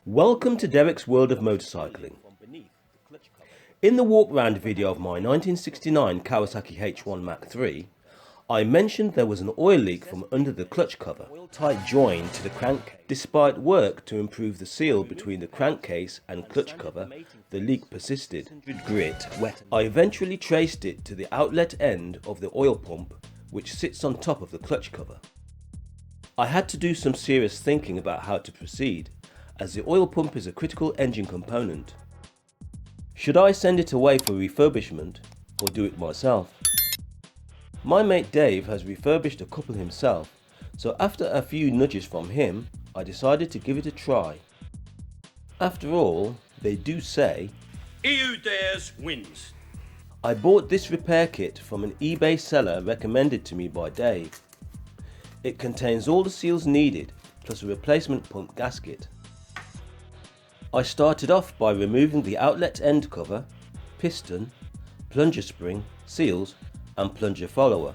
Welcome to Derek's World of Motorcycling. In the walk round video of my 1969 Kawasaki H1 Mach III, I mentioned there was an oil leak from under the clutch cover, tight join to the crank. Despite work to improve the seal between the crankcase and clutch cover, the leak persisted. Grit wet. I eventually traced it to the outlet end of the oil pump, which sits on top of the clutch cover. I had to do some serious thinking about how to proceed, as the oil pump is a critical engine component. Should I send it away for refurbishment or do it myself? My mate Dave has refurbished a couple himself, so after a few nudges from him, I decided to give it a try. After all, they do say, "He who dares wins." I bought this repair kit from an eBay seller recommended to me by Dave. It contains all the seals needed, plus a replacement pump gasket. I started off by removing the outlet end cover, piston, plunger spring, seals and plunger follower.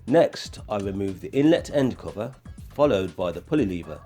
Next, I remove the inlet end cover, followed by the pulley lever.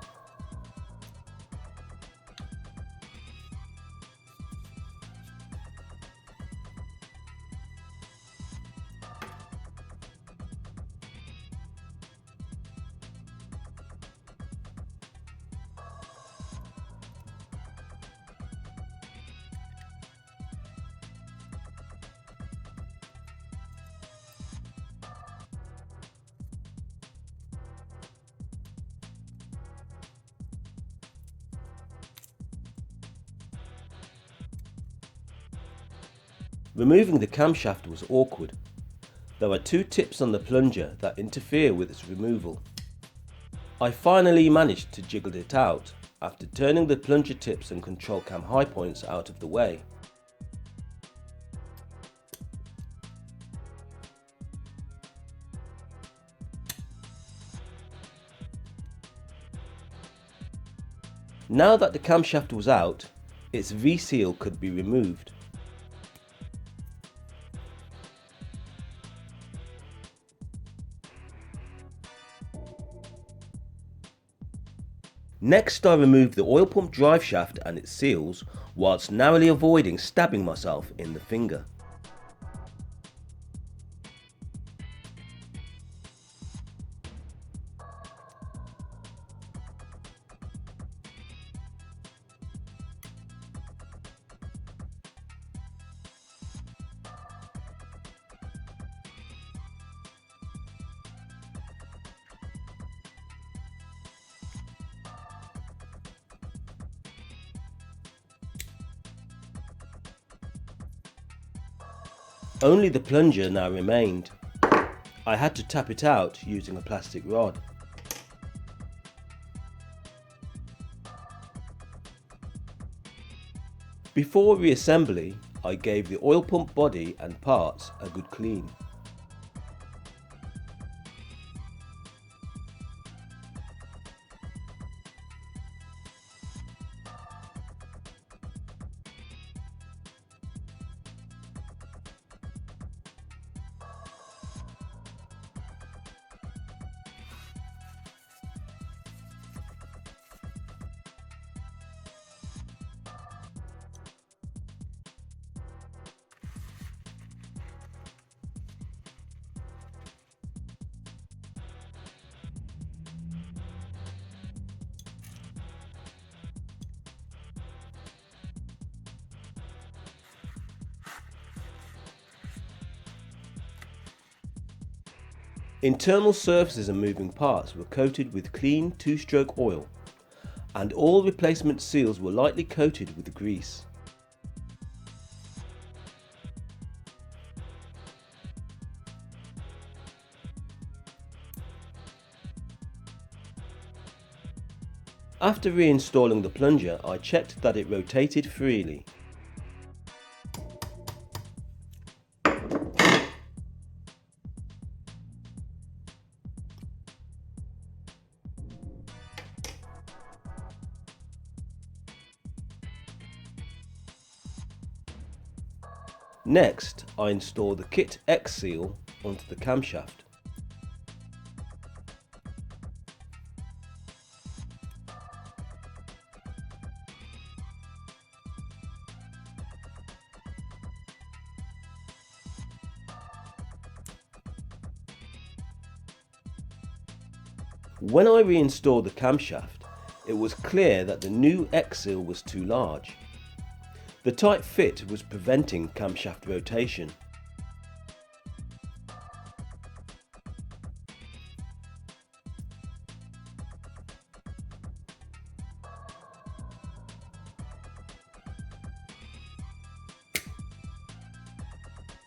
Removing the camshaft was awkward. There are two tips on the plunger that interfere with its removal. I finally managed to jiggle it out after turning the plunger tips and control cam high points out of the way. Now that the camshaft was out, its V-seal could be removed. Next, I removed the oil pump drive shaft and its seals, whilst narrowly avoiding stabbing myself in the finger. Only the plunger now remained. I had to tap it out using a plastic rod. Before reassembly, I gave the oil pump body and parts a good clean. Internal surfaces and moving parts were coated with clean two-stroke oil, and all replacement seals were lightly coated with grease. After reinstalling the plunger, I checked that it rotated freely. Next, I install the Kit X seal onto the camshaft. When I reinstalled the camshaft, it was clear that the new X seal was too large. The tight fit was preventing camshaft rotation.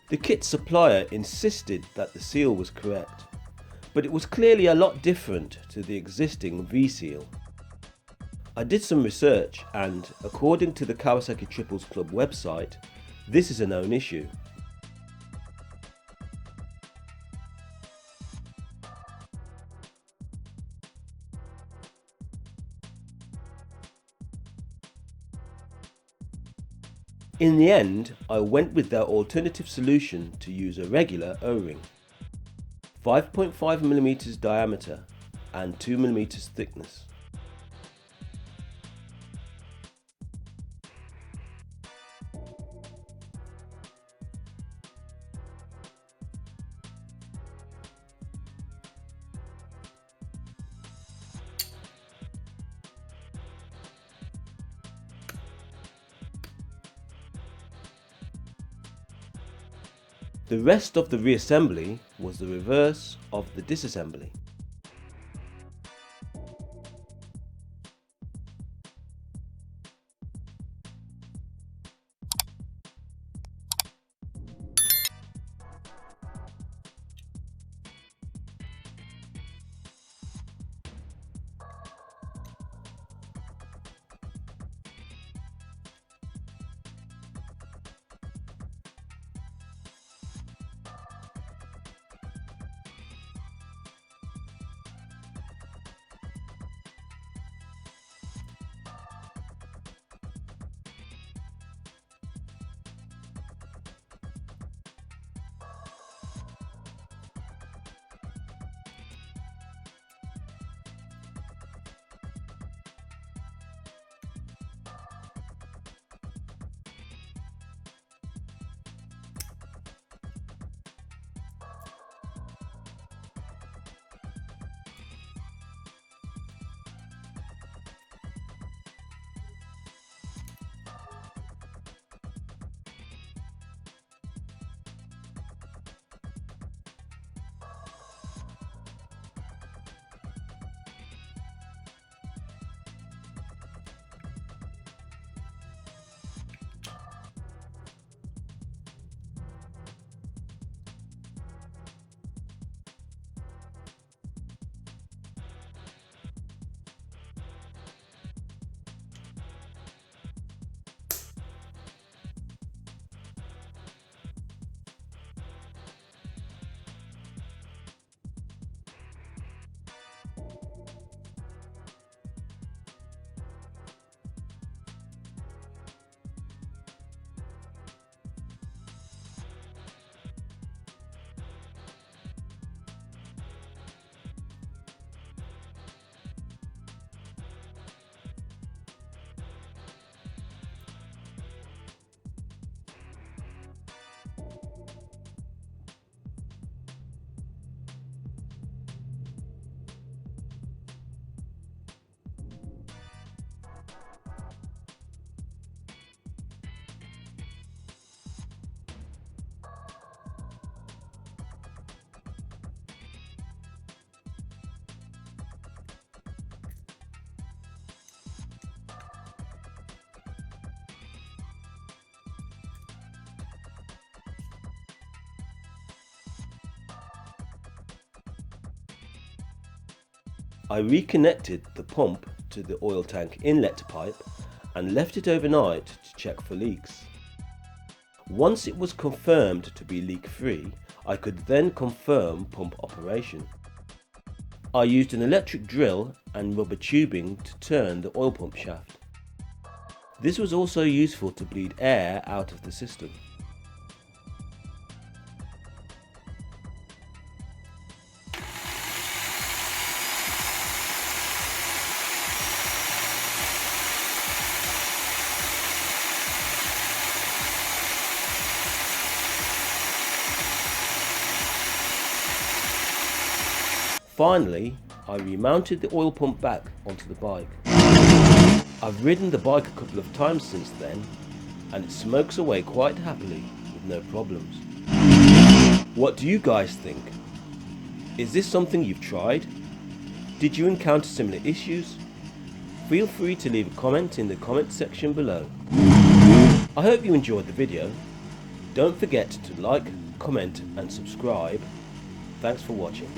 The kit supplier insisted that the seal was correct, but it was clearly a lot different to the existing V-seal. I did some research and, according to the Kawasaki Triples Club website, this is a known issue. In the end, I went with their alternative solution to use a regular O-ring. 5.5mm diameter and 2mm thickness. The rest of the reassembly was the reverse of the disassembly. I reconnected the pump to the oil tank inlet pipe and left it overnight to check for leaks. Once it was confirmed to be leak-free, I could then confirm pump operation. I used an electric drill and rubber tubing to turn the oil pump shaft. This was also useful to bleed air out of the system. Finally, I remounted the oil pump back onto the bike. I've ridden the bike a couple of times since then, and it smokes away quite happily with no problems. What do you guys think? Is this something you've tried? Did you encounter similar issues? Feel free to leave a comment in the comment section below. I hope you enjoyed the video. Don't forget to like, comment and subscribe. Thanks for watching.